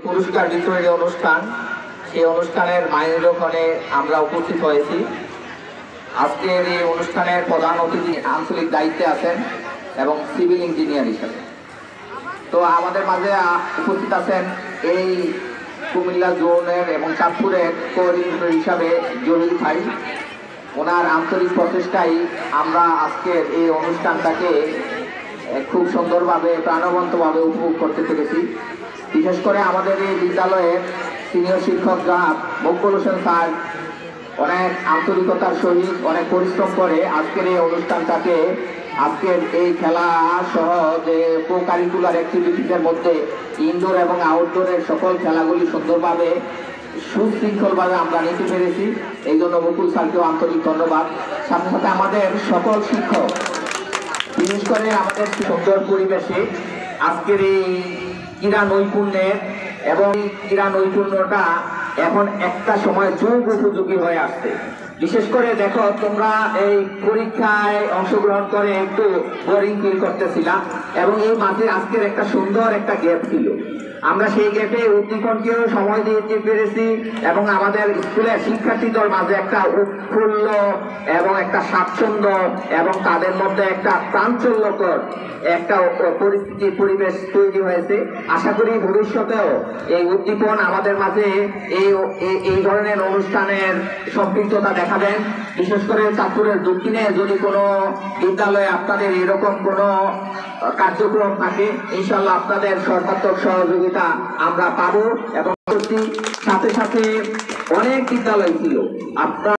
পুরস্কার বিতরণী অনুষ্ঠান, এই অনুষ্ঠানের মাইলফলকে আমরা উপস্থিত হয়েছি। আজকের এই অনুষ্ঠানের প্রধান অতিথি আঞ্চলিক দায়িত্বে আছেন এবং সিভিল ইঞ্জিনিয়ার হিসেবে। তো আমাদের মাঝে উপস্থিত আছেন এই কুমিল্লা জোনের এবং চাঁদপুরের কোঅর্ডিনেটর হিসাবে জলিল ভাই। ওনার আন্তরিক প্রচেষ্টায় আমরা আজকের এই অনুষ্ঠানটাকে খুব সুন্দরভাবে প্রাণবন্তভাবে উপভোগ করতে পেরেছি। বিশেষ করে আমাদের এই বিদ্যালয়ের সিনিয়র শিক্ষক জনাব মকবুল হোসেন স্যার অনেক আন্তরিকতার সহিত অনেক পরিশ্রম করে আজকের এই অনুষ্ঠানটাকে, আজকের এই খেলা সহ যে কো কারিকুলার অ্যাক্টিভিটিসের মধ্যে ইনডোর এবং আউটডোরের সকল খেলাগুলি সুন্দরভাবে সুশৃঙ্খলভাবে আমরা নিতে পেরেছি। এই জন্য মুকুল স্যারকেও আন্তরিক ধন্যবাদ। সাথে সাথে আমাদের সকল শিক্ষক, বিশেষ করে আমাদের সুন্দর পরিবেশে আজকের এই ক্রীড়া নৈপুণ্যের এবং ক্রীড়া নৈপুণ্যটা এখন একটা সময় যুগ উপযোগী হয়ে আসছে। বিশেষ করে দেখো, তোমরা এই পরীক্ষায় অংশগ্রহণ করে একটু বোরিং ফিল করতেছিলাম এবং এই মাঝে আজকের একটা সুন্দর একটা গ্যাপ ছিল। আমরা সেই গ্যাপে উদ্দীপনকেও সময় দিতে পেরেছি এবং আমাদের স্কুলের শিক্ষার্থীদের মাঝে একটা উৎফুল্ল এবং একটা স্বাচ্ছন্দ্য এবং তাদের মধ্যে একটা প্রাঞ্চল্যকর একটা পরিস্থিতি পরিবেশ তৈরি হয়েছে। আশা করি ভবিষ্যতেও এই উদ্দীপন আমাদের মাঝে এই ধরনের অনুষ্ঠানের সম্পৃক্ততা দেখাবেন। বিশেষ করে চাঁদপুরের দক্ষিণে যদি কোনো বিদ্যালয়ে আপনাদের এরকম কোনো কার্যক্রম থাকে, ইনশাল্লাহ আপনাদের সর্বাত্মক সহযোগিতা আমরা পাবো। এবং সাথে সাথে অনেক বিদ্যালয় ছিল আপনার